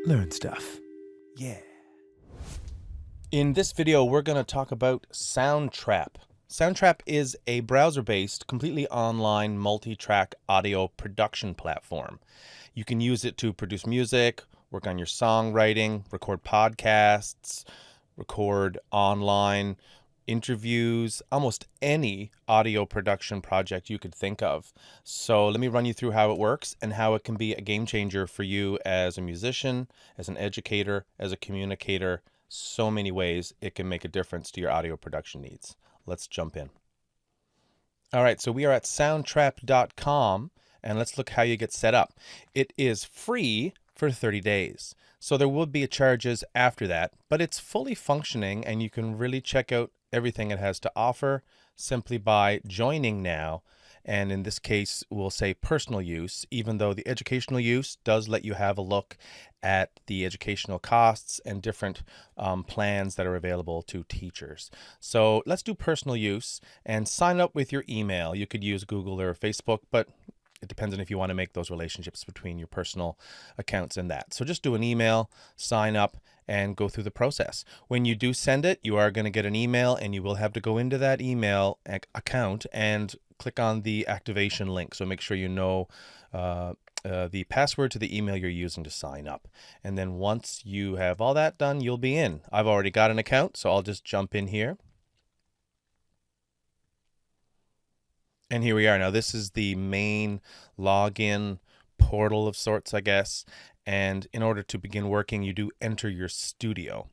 learn stuff. Yeah. In this video, we're going to talk about Soundtrap. Soundtrap is a browser-based, completely online, multi-track audio production platform. You can use it to produce music, work on your songwriting, record podcasts, record online interviews, almost any audio production project you could think of. So let me run you through how it works and how it can be a game changer for you as a musician, as an educator, as a communicator. So many ways it can make a difference to your audio production needs. Let's jump in. All right, so we are at soundtrap.com and let's look how you get set up. It is free for 30 days. So there will be charges after that, but it's fully functioning and you can really check out everything it has to offer simply by joining now. And in this case, we'll say personal use, even though the educational use does let you have a look at the educational costs and different plans that are available to teachers. So let's do personal use and sign up with your email. You could use Google or Facebook, but it depends on if you want to make those relationships between your personal accounts and that. So just do an email, sign up, and go through the process. When you do send it, you are going to get an email and you will have to go into that email account and click on the activation link. So make sure you know the password to the email you're using to sign up. And then once you have all that done, you'll be in. I've already got an account, so I'll just jump in here. And here we are. Now, this is the main login portal of sorts, I guess. And in order to begin working, you do enter your studio.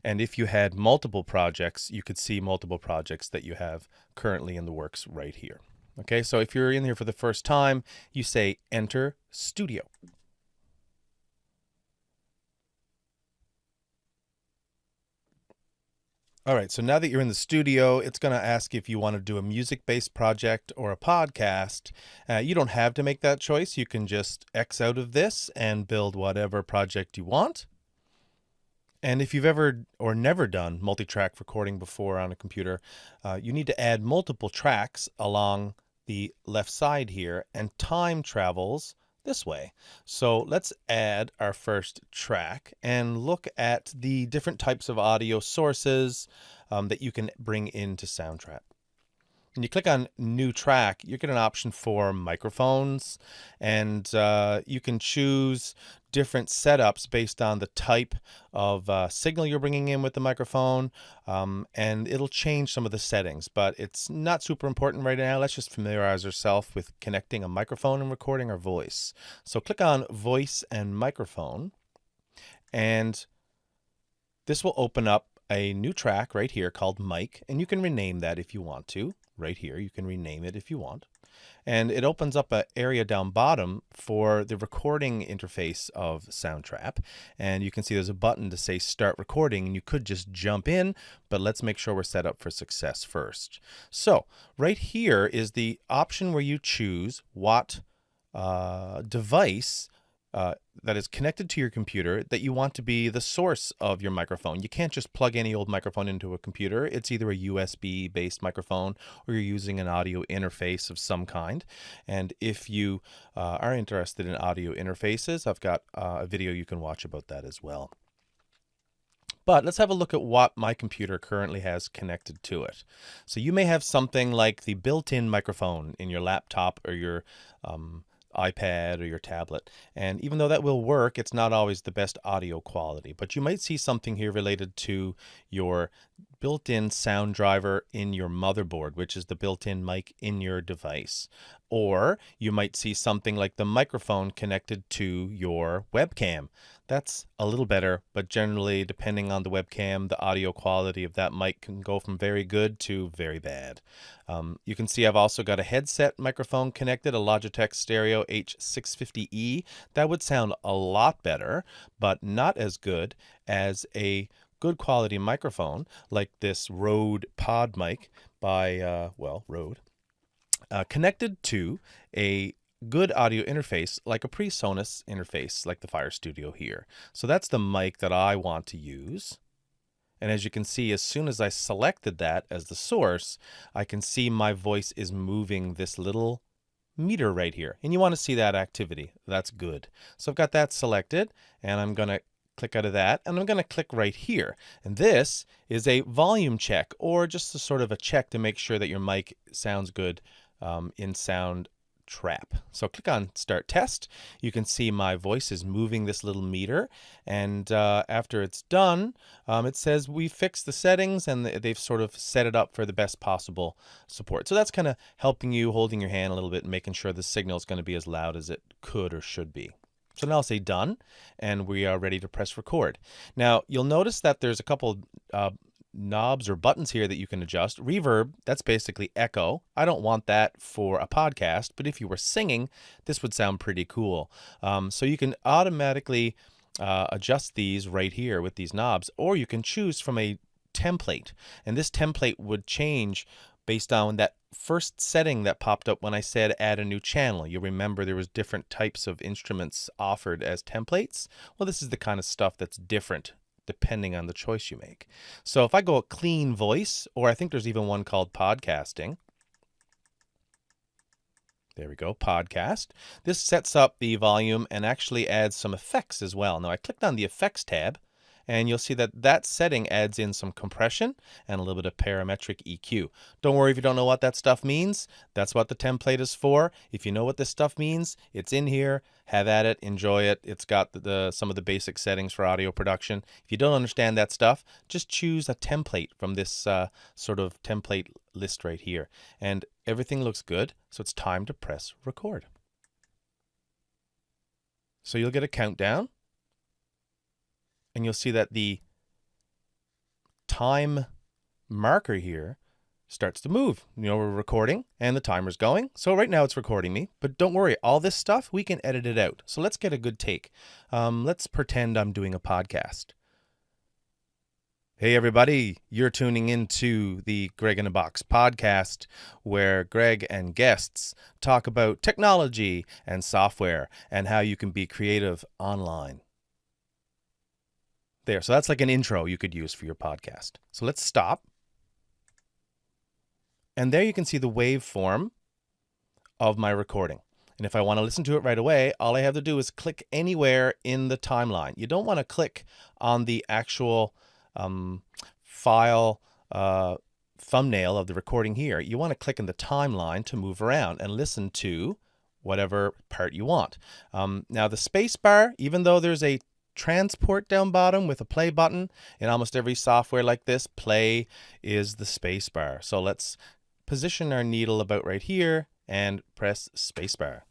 And if you had multiple projects, you could see multiple projects that you have currently in the works right here. Okay, so if you're in here for the first time, you say enter studio. All right, so now that you're in the studio, it's going to ask if you want to do a music-based project or a podcast. You don't have to make that choice. You can just X out of this and build whatever project you want. And if you've ever or never done multi-track recording before on a computer, you need to add multiple tracks along the left side here, and time travels this way. So let's add our first track and look at the different types of audio sources that you can bring into Soundtrap. When you click on new track, you get an option for microphones, and you can choose different setups based on the type of signal you're bringing in with the microphone, and it'll change some of the settings, but it's not super important right now. Let's just familiarize ourselves with connecting a microphone and recording our voice. So click on voice and microphone, and this will open up a new track right here called mic, and you can rename that if you want to. Right here, you can rename it if you want. And it opens up an area down bottom for the recording interface of Soundtrap. And you can see there's a button to say start recording, and you could just jump in, but let's make sure we're set up for success first. So right here is the option where you choose what device that is connected to your computer that you want to be the source of your microphone. You can't just plug any old microphone into a computer. It's either a USB based microphone or you're using an audio interface of some kind. And if you are interested in audio interfaces, I've got a video you can watch about that as well. But let's have a look at what my computer currently has connected to it. So you may have something like the built-in microphone in your laptop or your iPad or your tablet. And even though that will work, it's not always the best audio quality. But you might see something here related to your built-in sound driver in your motherboard, which is the built-in mic in your device. Or you might see something like the microphone connected to your webcam. That's a little better, but generally, depending on the webcam, the audio quality of that mic can go from very good to very bad. You can see I've also got a headset microphone connected, a Logitech Stereo H650E. That would sound a lot better, but not as good as a good quality microphone like this Rode Pod mic by, Rode, connected to a good audio interface like a PreSonus interface like the Fire Studio here. So that's the mic that I want to use. And as you can see, as soon as I selected that as the source, I can see my voice is moving this little meter right here. And you want to see that activity. That's good. So I've got that selected, and I'm going to click out of that, and I'm going to click right here. And this is a volume check, or just a sort of a check to make sure that your mic sounds good in Soundtrap. So click on Start Test. You can see my voice is moving this little meter, and after it's done, it says we fixed the settings, and they've sort of set it up for the best possible support. So that's kind of helping you, holding your hand a little bit and making sure the signal is going to be as loud as it could or should be. So now I'll say done, and we are ready to press record. Now you'll notice that there's a couple knobs or buttons here that you can adjust. Reverb, that's basically echo. I don't want that for a podcast, but if you were singing, this would sound pretty cool. So you can automatically adjust these right here with these knobs, or you can choose from a template, and this template would change based on that first setting that popped up when I said add a new channel. You remember there was different types of instruments offered as templates. Well, this is the kind of stuff that's different depending on the choice you make. So if I go a clean voice, or I think there's even one called podcasting. There we go, podcast. This sets up the volume and actually adds some effects as well. Now I clicked on the effects tab, and you'll see that that setting adds in some compression and a little bit of parametric EQ. Don't worry if you don't know what that stuff means. That's what the template is for. If you know what this stuff means, it's in here. Have at it, enjoy it. It's got some of the basic settings for audio production. If you don't understand that stuff, just choose a template from this sort of template list right here. And everything looks good, so it's time to press record. So you'll get a countdown, and you'll see that the time marker here starts to move. You know, we're recording and the timer's going. So right now it's recording me, but don't worry, all this stuff, we can edit it out. So let's get a good take. Let's pretend I'm doing a podcast. Hey everybody, you're tuning into the Greg in a Box podcast, where Greg and guests talk about technology and software and how you can be creative online. There, so that's like an intro you could use for your podcast. So let's stop. And there you can see the waveform of my recording. And if I want to listen to it right away, all I have to do is click anywhere in the timeline. You don't want to click on the actual file thumbnail of the recording here. You want to click in the timeline to move around and listen to whatever part you want. Now the space bar, even though there's a transport down bottom with a play button, in almost every software like this, play is the space bar. So let's position our needle about right here and press space bar.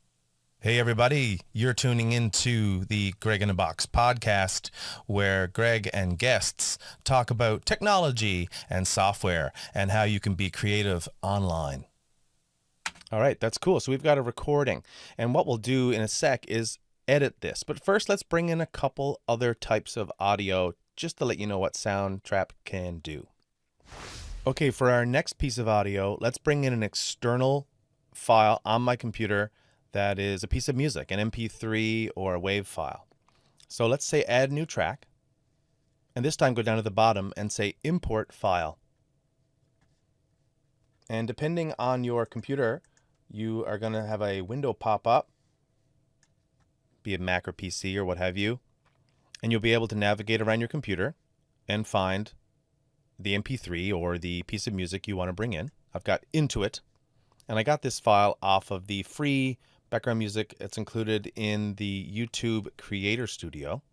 Hey everybody, you're tuning into the Greg in a Box podcast, where Greg and guests talk about technology and software and how you can be creative online. All right, that's cool. So we've got a recording, and what we'll do in a sec is edit this. But first, let's bring in a couple other types of audio just to let you know what Soundtrap can do. Okay, for our next piece of audio, let's bring in an external file on my computer that is a piece of music, an MP3 or a WAV file. So let's say add new track, and this time go down to the bottom and say import file. And depending on your computer, you are going to have a window pop up, be it Mac or PC or what have you, and you'll be able to navigate around your computer and find the MP3 or the piece of music you want to bring in. I've got Intuit, and I got this file off of the free background music that's included in the YouTube Creator Studio.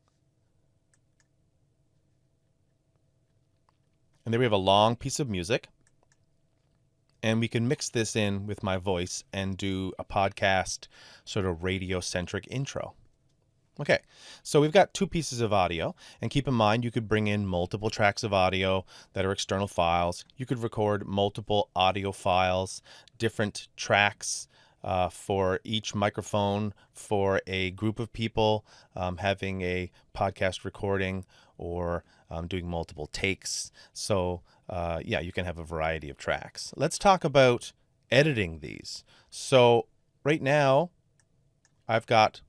And there we have a long piece of music, and we can mix this in with my voice and do a podcast sort of radio-centric intro. Okay, so we've got two pieces of audio, and keep in mind you could bring in multiple tracks of audio that are external files. You could record multiple audio files, different tracks for each microphone for a group of people, having a podcast recording, or doing multiple takes. So yeah, you can have a variety of tracks. Let's talk about editing these. So right now I've got,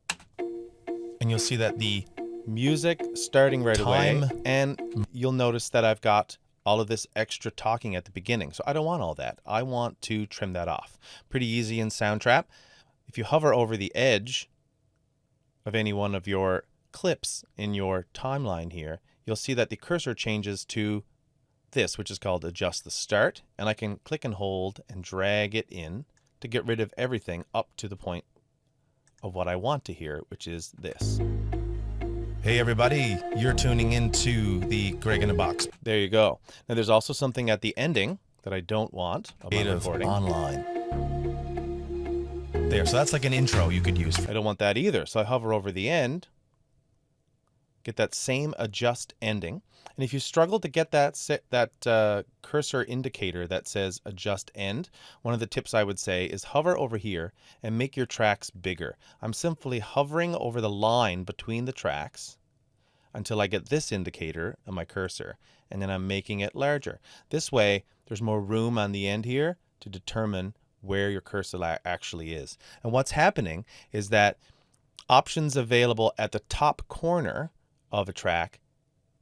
and you'll see that the music starting right away, and you'll notice that I've got all of this extra talking at the beginning. So I don't want all that. I want to trim that off. Pretty easy in Soundtrap. If you hover over the edge of any one of your clips in your timeline here, you'll see that the cursor changes to this, which is called adjust the start, and I can click and hold and drag it in to get rid of everything up to the point of what I want to hear, which is this. Hey everybody, you're tuning into the Greg in a Box. There you go. Now there's also something at the ending that I don't want of my Creative recording. online. There, so that's like an intro you could use. I don't want that either. So I hover over the end, get that same adjust ending. And if you struggle to get that cursor indicator that says adjust end, one of the tips I would say is hover over here and make your tracks bigger. I'm simply hovering over the line between the tracks until I get this indicator on my cursor, and then I'm making it larger. This way, there's more room on the end here to determine where your cursor actually is. And what's happening is that options available at the top corner of a track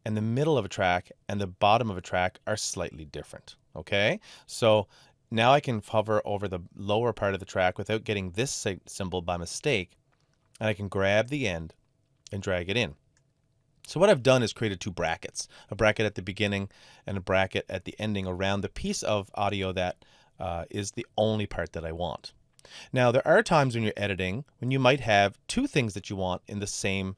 and the middle of a track and the bottom of a track are slightly different. Okay, so now I can hover over the lower part of the track without getting this symbol by mistake, and I can grab the end and drag it in. So what I've done is created two brackets, a bracket at the beginning and a bracket at the ending around the piece of audio that is the only part that I want. Now there are times when you're editing when you might have two things that you want in the same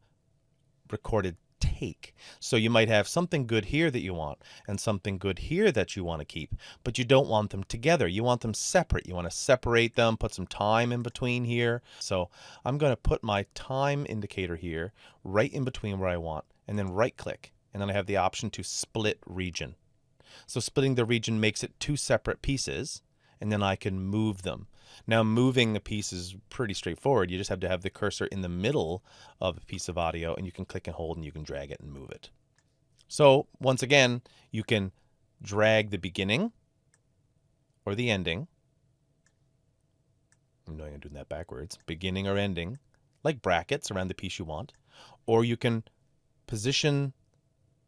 recorded take. So you might have something good here that you want and something good here that you want to keep, but you don't want them together. You want them separate. You want to separate them, put some time in between here. So I'm going to put my time indicator here right in between where I want, and then right click, and then I have the option to split region. So splitting the region makes it two separate pieces, and then I can move them. Now moving a piece is pretty straightforward. You just have to have the cursor in the middle of a piece of audio, and you can click and hold and you can drag it and move it. So once again, you can drag the beginning or the ending. I'm doing that backwards. Beginning or ending, like brackets around the piece you want. Or you can position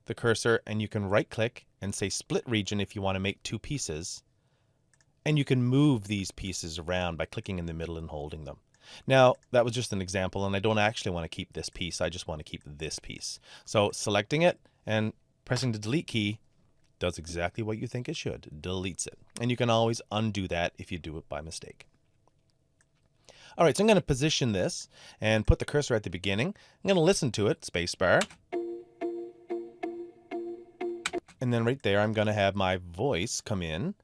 the cursor and you can right click and say split region if you want to make two pieces. And you can move these pieces around by clicking in the middle and holding them. Now, that was just an example, and I don't actually want to keep this piece. I just want to keep this piece. So selecting it and pressing the delete key does exactly what you think it should. Deletes it. And you can always undo that if you do it by mistake. All right, so I'm going to position this and put the cursor at the beginning. I'm going to listen to it, spacebar. And then right there, I'm going to have my voice come in.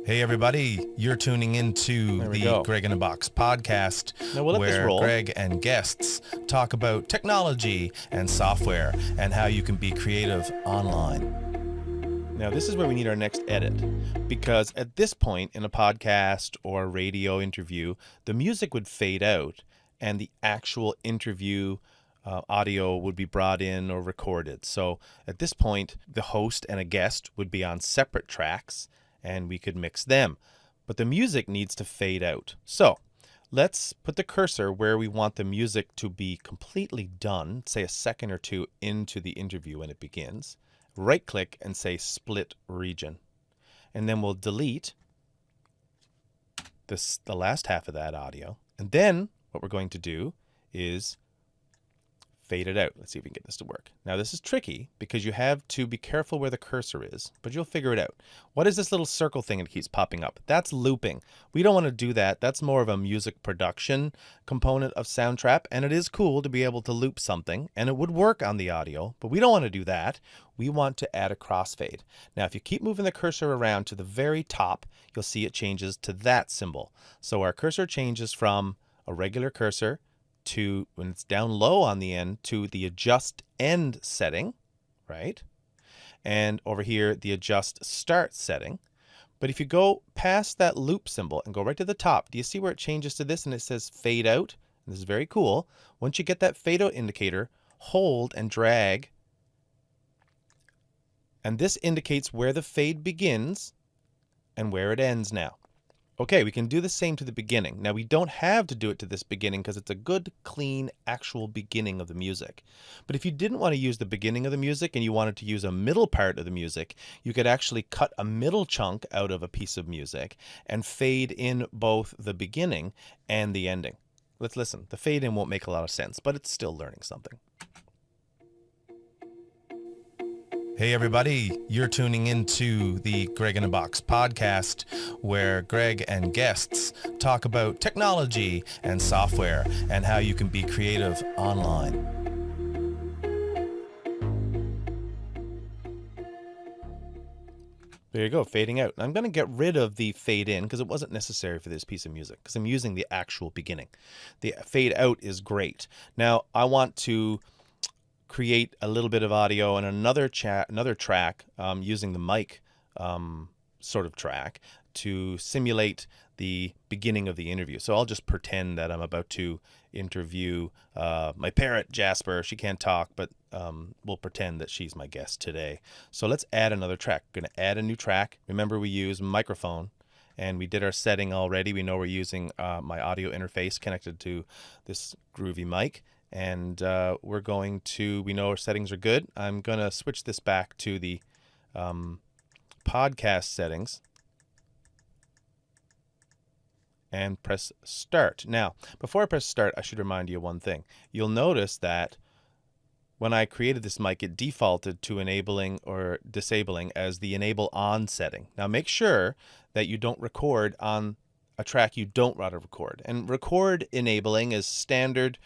Hey everybody, you're tuning into the Greg in a Box podcast, now we'll let this where roll. Greg and guests talk about technology and software and how you can be creative online. Now this is where we need our next edit, because at this point in a podcast or a radio interview, the music would fade out and the actual interview audio would be brought in or recorded. So at this point, the host and a guest would be on separate tracks, and we could mix them. But the music needs to fade out. So let's put the cursor where we want the music to be completely done, say a second or two into the interview when it begins. Right click and say split region. And then we'll delete the last half of that audio. And then what we're going to do is fade it out. Let's see if we can get this to work. Now this is tricky because you have to be careful where the cursor is, but you'll figure it out. What is this little circle thing that keeps popping up? That's looping. We don't want to do that. That's more of a music production component of Soundtrap, and it is cool to be able to loop something, and it would work on the audio, but we don't want to do that. We want to add a crossfade. Now if you keep moving the cursor around to the very top, you'll see it changes to that symbol. So our cursor changes from a regular cursor to, when it's down low on the end, to the adjust end setting, right? And over here, the adjust start setting. But if you go past that loop symbol and go right to the top, do you see where it changes to this and it says fade out? And this is very cool. Once you get that fade out indicator, hold and drag. And this indicates where the fade begins and where it ends now. Okay, we can do the same to the beginning. Now, we don't have to do it to this beginning because it's a good, clean, actual beginning of the music. But if you didn't want to use the beginning of the music and you wanted to use a middle part of the music, you could actually cut a middle chunk out of a piece of music and fade in both the beginning and the ending. Let's listen. The fade in won't make a lot of sense, but it's still learning something. Hey everybody, you're tuning into the Greg in a Box podcast, where Greg and guests talk about technology and software and how you can be creative online. There you go, fading out. I'm going to get rid of the fade in because it wasn't necessary for this piece of music because I'm using the actual beginning. The fade out is great. Now, I want to create a little bit of audio and another track using the mic sort of track to simulate the beginning of the interview. So I'll just pretend that I'm about to interview my parrot, Jasper. She can't talk, but we'll pretend that she's my guest today. So let's add another track. We're going to add a new track. Remember, we use microphone, and we did our setting already. We know we're using my audio interface connected to this groovy mic. And we're going to, we know our settings are good. I'm going to switch this back to the podcast settings and press start. Now, before I press start, I should remind you one thing. You'll notice that when I created this mic, it defaulted to enabling or disabling as the enable on setting. Now, make sure that you don't record on a track you don't want to record. And record enabling is standard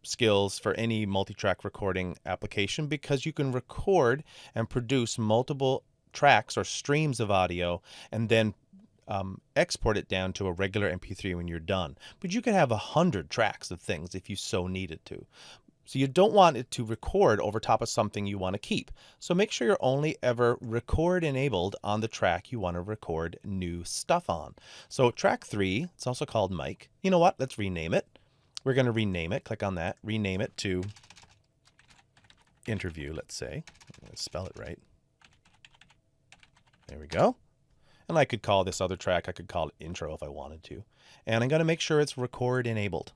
skills for any multi-track recording application because you can record and produce multiple tracks or streams of audio and then export it down to a regular MP3 when you're done. But you can have 100 tracks of things if you so needed to. So you don't want it to record over top of something you want to keep. So make sure you're only ever record enabled on the track you want to record new stuff on. So track 3, it's also called mic. You know what? Let's rename it. We're going to rename it. Click on that. Rename it to interview, let's say. Let's spell it right. There we go. And I could call this other track, I could call it intro if I wanted to. And I'm going to make sure it's record enabled.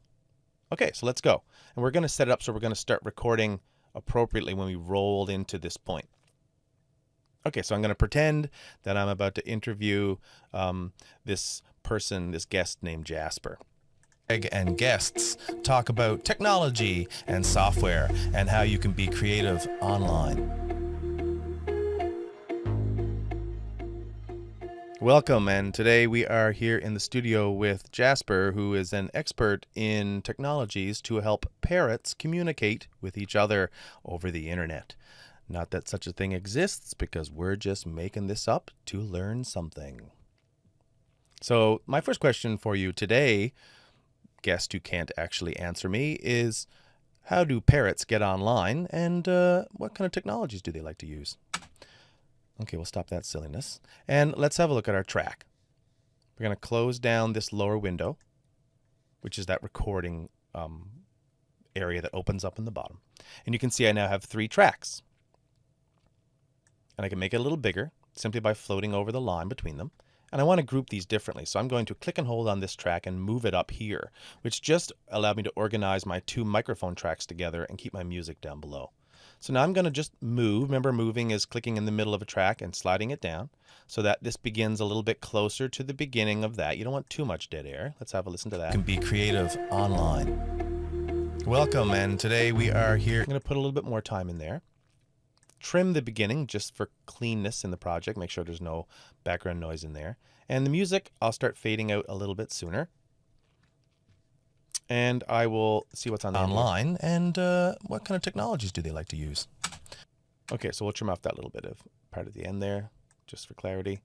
Okay, so let's go. And we're going to set it up so we're going to start recording appropriately when we rolled into this point. Okay, so I'm going to pretend that I'm about to interview this person, this guest named Jasper. Greg and guests talk about technology and software and how you can be creative online. Welcome, and today we are here in the studio with Jasper, who is an expert in technologies to help parrots communicate with each other over the internet. Not that such a thing exists, because we're just making this up to learn something. So my first question for you today, guest who can't actually answer me, is how do parrots get online, and what kind of technologies do they like to use? Okay, we'll stop that silliness. And let's have a look at our track. We're going to close down this lower window, which is that recording area that opens up in the bottom. And you can see I now have 3 tracks. And I can make it a little bigger simply by floating over the line between them. And I want to group these differently. So I'm going to click and hold on this track and move it up here, which just allowed me to organize my 2 microphone tracks together and keep my music down below. So now I'm going to just move. Remember, moving is clicking in the middle of a track and sliding it down so that this begins a little bit closer to the beginning of that. You don't want too much dead air. Let's have a listen to that. You can be creative online. Welcome, and today we are here. I'm going to put a little bit more time in there. Trim the beginning just for cleanness in the project. Make sure there's no background noise in there. And the music, I'll start fading out a little bit sooner. And I will see what's on online, and what kind of technologies do they like to use? Okay, so we'll trim off that little bit of part at the end there, just for clarity.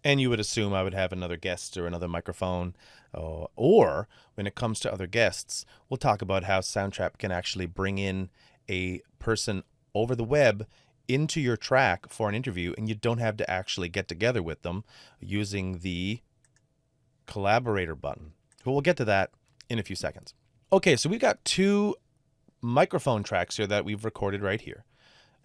And you would assume I would have another guest or another microphone. Or when it comes to other guests, we'll talk about how Soundtrap can actually bring in a person over the web into your track for an interview, and you don't have to actually get together with them using the collaborator button. But we'll get to that in a few seconds. Okay, so we've got 2 microphone tracks here that we've recorded right here.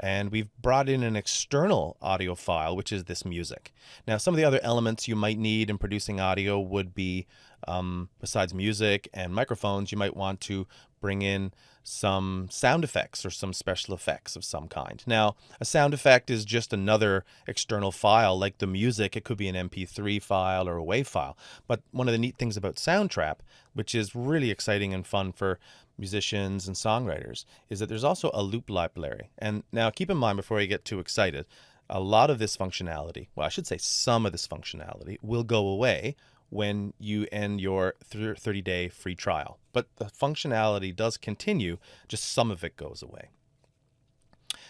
And we've brought in an external audio file, which is this music. Now, some of the other elements you might need in producing audio would be, besides music and microphones, you might want to bring in some sound effects or some special effects of some kind. Now, a sound effect is just another external file like the music. It could be an MP3 file or a WAV file. But one of the neat things about Soundtrap, which is really exciting and fun for musicians and songwriters, is that there's also a loop library. And now keep in mind, before you get too excited, a lot of this functionality, well, I should say some of this functionality, will go away when you end your 30-day free trial. But the functionality does continue, just some of it goes away.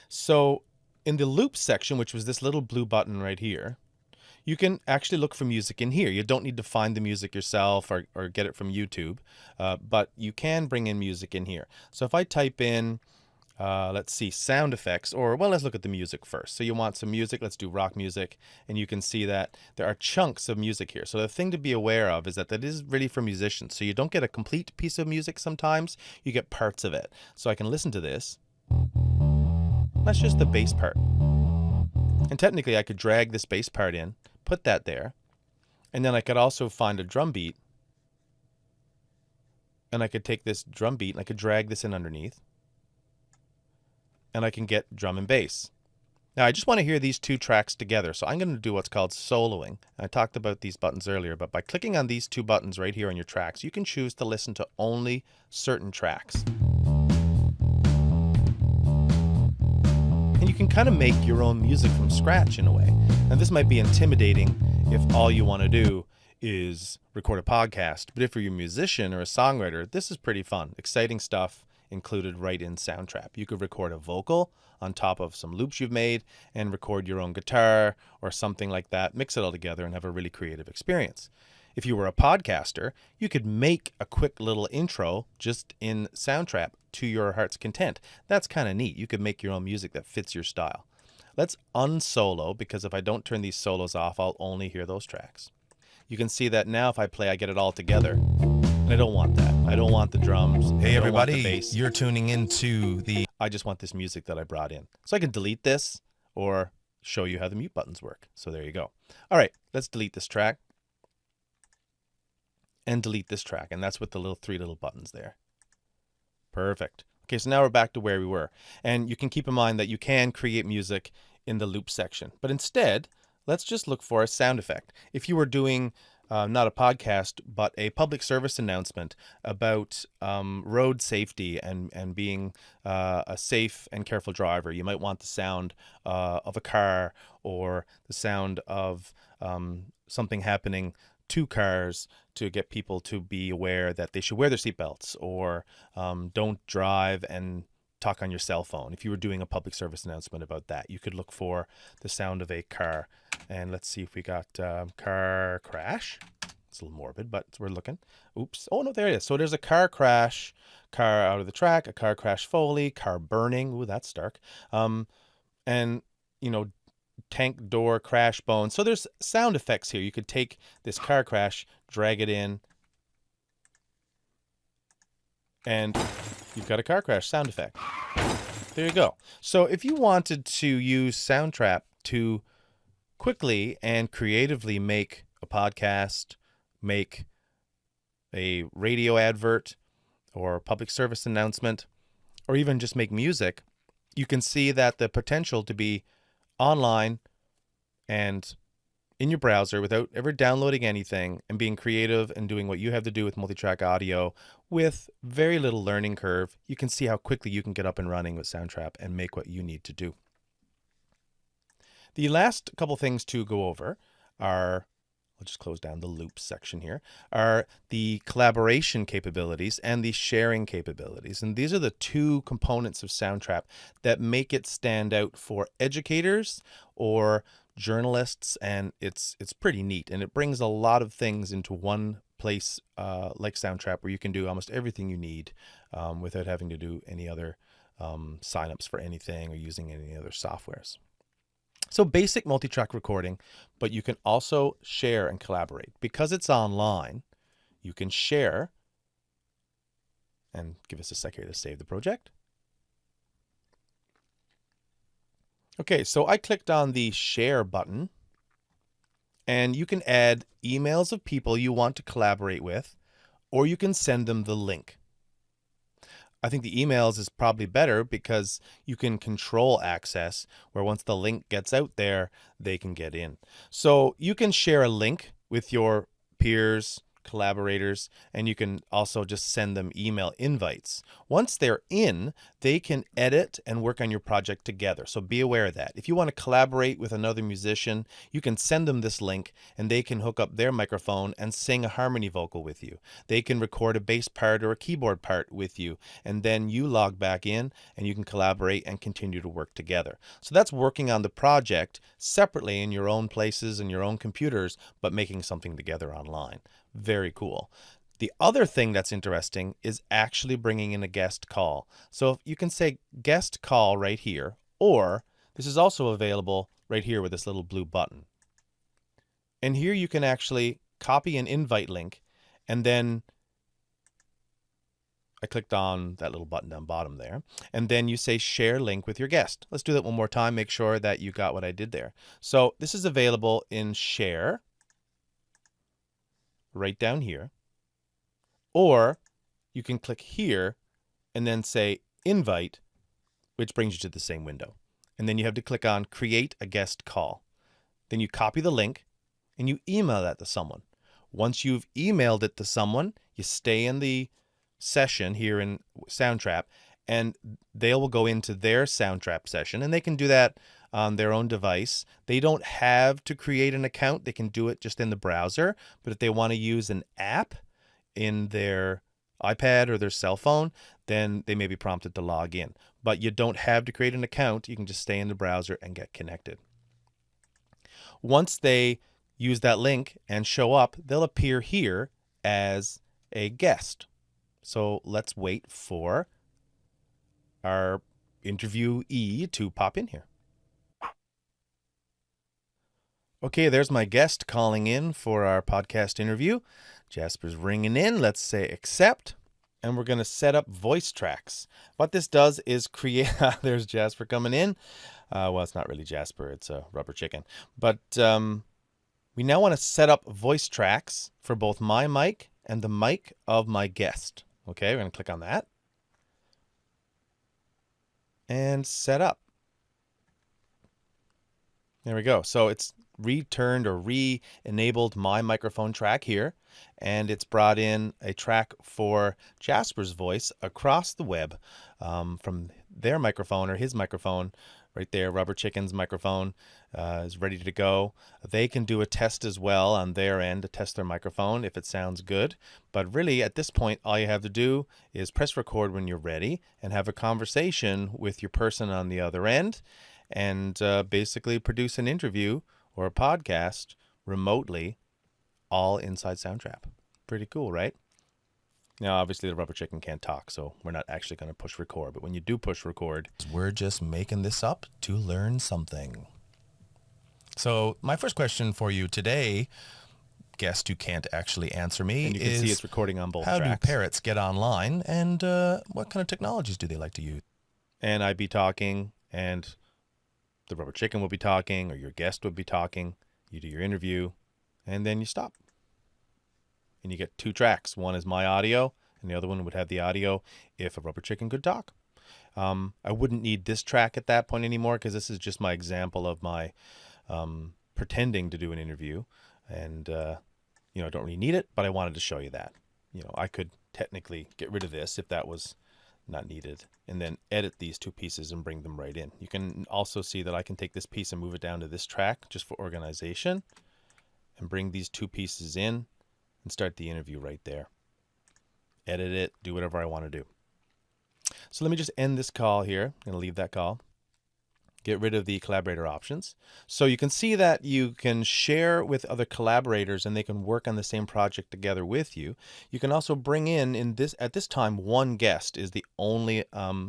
So in the loop section, which was this little blue button right here, you can actually look for music in here. You don't need to find the music yourself or get it from YouTube, but you can bring in music in here. So if I type in, let's see, sound effects, or well, let's look at the music first. So you want some music, let's do rock music, and you can see that there are chunks of music here. So the thing to be aware of is that that is really for musicians. So you don't get a complete piece of music sometimes, you get parts of it. So I can listen to this. That's just the bass part. And technically I could drag this bass part in, put that there, and then I could also find a drum beat, and I could take this drum beat and I could drag this in underneath, and I can get drum and bass. Now I just want to hear these two tracks together, so I'm going to do what's called soloing. I talked about these buttons earlier, but by clicking on these two buttons right here on your tracks, you can choose to listen to only certain tracks. And you can kind of make your own music from scratch in a way. Now this might be intimidating if all you want to do is record a podcast, but if you're a musician or a songwriter, this is pretty fun. Exciting stuff included right in Soundtrap. You could record a vocal on top of some loops you've made and record your own guitar or something like that, mix it all together and have a really creative experience. If you were a podcaster, you could make a quick little intro just in Soundtrap to your heart's content. That's kind of neat. You could make your own music that fits your style. Let's unsolo, because if I don't turn these solos off, I'll only hear those tracks. You can see that now if I play, I get it all together. And I don't want that. I don't want the drums. Hey I don't want the everybody, bass. you're tuning into the I just want this music that I brought in. So I can delete this or show you how the mute buttons work. So there you go. All right, let's delete this track. And delete this track. And that's with the three little buttons there. Perfect. Okay, so now we're back to where we were. And you can keep in mind that you can create music in the loop section. But instead, let's just look for a sound effect. If you were doing not a podcast, but a public service announcement about road safety and being a safe and careful driver, you might want the sound of a car or the sound of something happening to cars to get people to be aware that they should wear their seatbelts, or don't drive and talk on your cell phone. If you were doing a public service announcement about that, you could look for the sound of a car. And let's see if we got car crash. It's a little morbid, but we're looking. Oops. Oh, no, there it is. So there's a car crash, car out of the track, a car crash Foley, car burning. Ooh, that's dark. And, you know, tank door crash bone. So there's sound effects here. You could take this car crash, drag it in, and you've got a car crash sound effect. There you go. So if you wanted to use Soundtrap to quickly and creatively make a podcast, make a radio advert or a public service announcement, or even just make music, you can see that the potential to be online and in your browser without ever downloading anything and being creative and doing what you have to do with multi-track audio with very little learning curve, you can see how quickly you can get up and running with Soundtrap and make what you need to do. The last couple things to go over are, I'll just close down the loops section here, are the collaboration capabilities and the sharing capabilities. And these are the two components of Soundtrap that make it stand out for educators or journalists, and it's pretty neat, and it brings a lot of things into one place like Soundtrap, where you can do almost everything you need without having to do any other signups for anything or using any other softwares. So basic multi-track recording, but you can also share and collaborate. Because it's online, you can share, and give us a sec here to save the project. Okay, so I clicked on the share button, and you can add emails of people you want to collaborate with, or you can send them the link. I think the emails is probably better because you can control access, where once the link gets out there, they can get in. So you can share a link with your peers, collaborators, and you can also just send them email invites. Once they're in, they can edit and work on your project together. So be aware of that. If you want to collaborate with another musician, you can send them this link and they can hook up their microphone and sing a harmony vocal with you. They can record a bass part or a keyboard part with you, and then you log back in and you can collaborate and continue to work together. So that's working on the project separately in your own places and your own computers, but making something together online. Very cool. The other thing that's interesting is actually bringing in a guest call. So you can say guest call right here, or this is also available right here with this little blue button. And here you can actually copy an invite link, and then I clicked on that little button down bottom there, and then you say share link with your guest. Let's do that one more time, make sure that you got what I did there. So this is available in share right down here, or you can click here and then say invite, which brings you to the same window. And then you have to click on create a guest call. Then you copy the link and you email that to someone. Once you've emailed it to someone, you stay in the session here in Soundtrap, and they will go into their Soundtrap session, and they can do that on their own device. They don't have to create an account. They can do it just in the browser. But if they want to use an app in their iPad or their cell phone, then they may be prompted to log in. But you don't have to create an account. You can just stay in the browser and get connected. Once they use that link and show up, they'll appear here as a guest. So let's wait for our interviewee to pop in here. Okay, there's my guest calling in for our podcast interview. Jasper's ringing in. Let's say accept. And we're going to set up voice tracks. What this does is create... There's Jasper coming in. Well, it's not really Jasper. It's a rubber chicken. But we now want to set up voice tracks for both my mic and the mic of my guest. Okay, we're going to click on that. And set up. There we go. So it's returned or re-enabled my microphone track here, and it's brought in a track for Jasper's voice across the web from their microphone or his microphone right there. Rubber Chicken's microphone is ready to go. They can do a test as well on their end to test their microphone if it sounds good. But really, at this point, all you have to do is press record when you're ready and have a conversation with your person on the other end, and basically produce an interview or a podcast remotely, all inside Soundtrap. Pretty cool, right? Now, obviously, the Rubber Chicken can't talk, so we're not actually going to push record. But when you do push record, We're just making this up to learn something. So my first question for you today, guest who can't actually answer me, and you can is see it's recording on both how tracks. do parrots get online, and what kind of technologies do they like to use? And I'd be talking, and the Rubber Chicken will be talking, or your guest would be talking. You do your interview, and then you stop. And you get two tracks. One is my audio, and the other one would have the audio if a Rubber Chicken could talk. I wouldn't need this track at that point anymore, because this is just my example of my pretending to do an interview. And, I don't really need it, but I wanted to show you that. I could technically get rid of this if that was not needed, and then edit these two pieces and bring them right in. You can also see that I can take this piece and move it down to this track just for organization, and bring these two pieces in and start the interview right there. Edit it, do whatever I want to do. So let me just end this call here. I'm going to leave that call. Get rid of the collaborator options. So you can see that you can share with other collaborators and they can work on the same project together with you. You can also bring in this, at this time, one guest is the only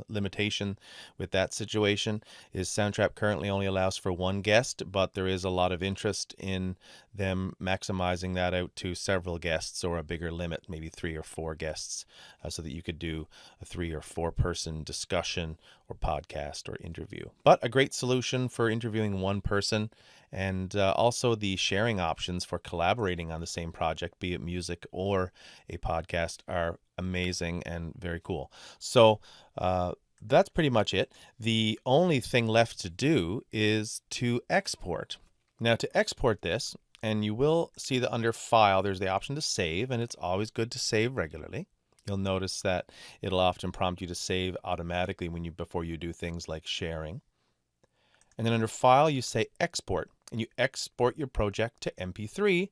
limitation with that situation. Is Soundtrap currently only allows for one guest, but there is a lot of interest in them maximizing that out to several guests, or a bigger limit, maybe 3 or 4 guests, so that you could do a 3 or 4 person discussion or podcast or interview. But a great great solution for interviewing one person, and also the sharing options for collaborating on the same project, be it music or a podcast, are amazing and very cool. So that's pretty much it. The only thing left to do is to export. Now, to export this, and you will see that under File, there's the option to save, and it's always good to save regularly. You'll notice that it'll often prompt you to save automatically before you do things like sharing. And then under File, you say Export, and you export your project to MP3,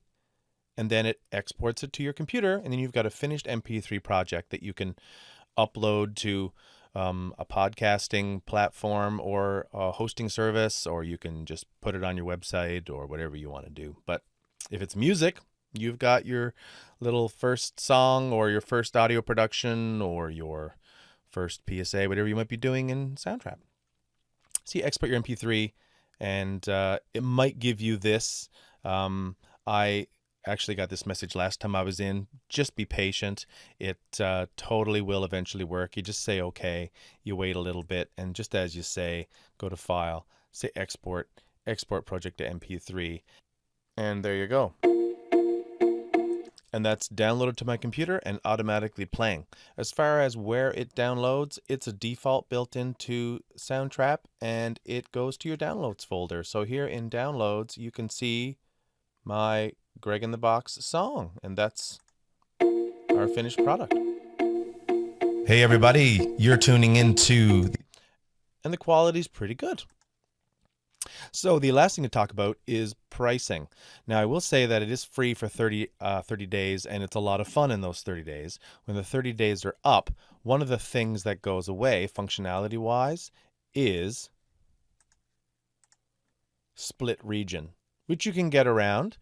and then it exports it to your computer, and then you've got a finished MP3 project that you can upload to a podcasting platform or a hosting service, or you can just put it on your website or whatever you want to do. But if it's music, you've got your little first song or your first audio production or your first PSA, whatever you might be doing in Soundtrap. So you export your MP3, and it might give you this. I actually got this message last time I was in. Just be patient. It totally will eventually work. You just say okay, you wait a little bit, and just as you say, go to File, say Export, export project to MP3, and there you go. And that's downloaded to my computer and automatically playing. As far as where it downloads, it's a default built into Soundtrap, and it goes to your downloads folder. So here in downloads, you can see my Greg in the Box song, and that's our finished product. Hey everybody, you're tuning into... And the quality's pretty good. So the last thing to talk about is pricing. Now, I will say that it is free for 30 days, and it's a lot of fun in those 30 days. When the 30 days are up, one of the things that goes away, functionality-wise, is split region, which you can get around.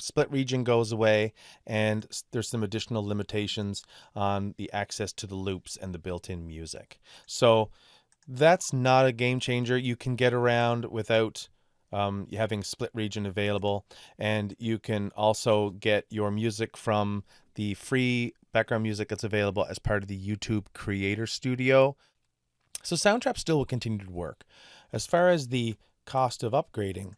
Split region goes away, and there's some additional limitations on the access to the loops and the built-in music. So that's not a game changer. You can get around without having split region available, and you can also get your music from the free background music that's available as part of the YouTube Creator Studio. So Soundtrap still will continue to work. As far as the cost of upgrading,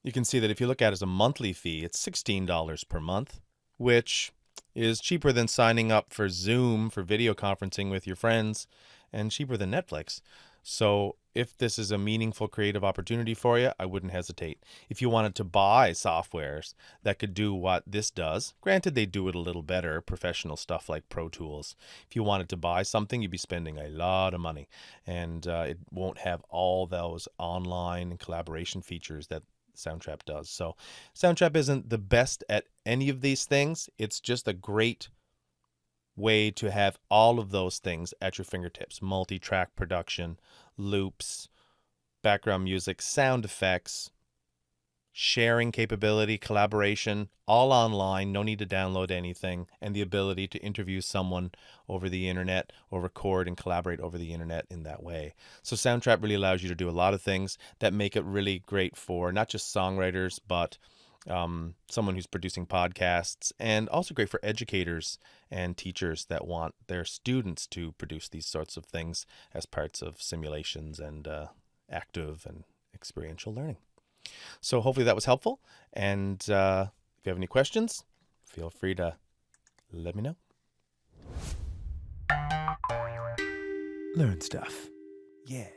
you can see that if you look at it as a monthly fee, it's $16 per month, which is cheaper than signing up for Zoom for video conferencing with your friends, and cheaper than Netflix. So if this is a meaningful creative opportunity for you, I wouldn't hesitate. If you wanted to buy softwares that could do what this does, granted they do it a little better, professional stuff like Pro Tools. If you wanted to buy something, you'd be spending a lot of money, and it won't have all those online collaboration features that Soundtrap does. So Soundtrap isn't the best at any of these things. It's just a great way to have all of those things at your fingertips. Multi-track production, loops, background music, sound effects, sharing capability, collaboration, all online, no need to download anything, and the ability to interview someone over the internet or record and collaborate over the internet in that way. So Soundtrap really allows you to do a lot of things that make it really great for not just songwriters, but someone who's producing podcasts, and also great for educators and teachers that want their students to produce these sorts of things as parts of simulations and active and experiential learning. So hopefully that was helpful, and if you have any questions, feel free to let me know. Learn stuff. Yeah.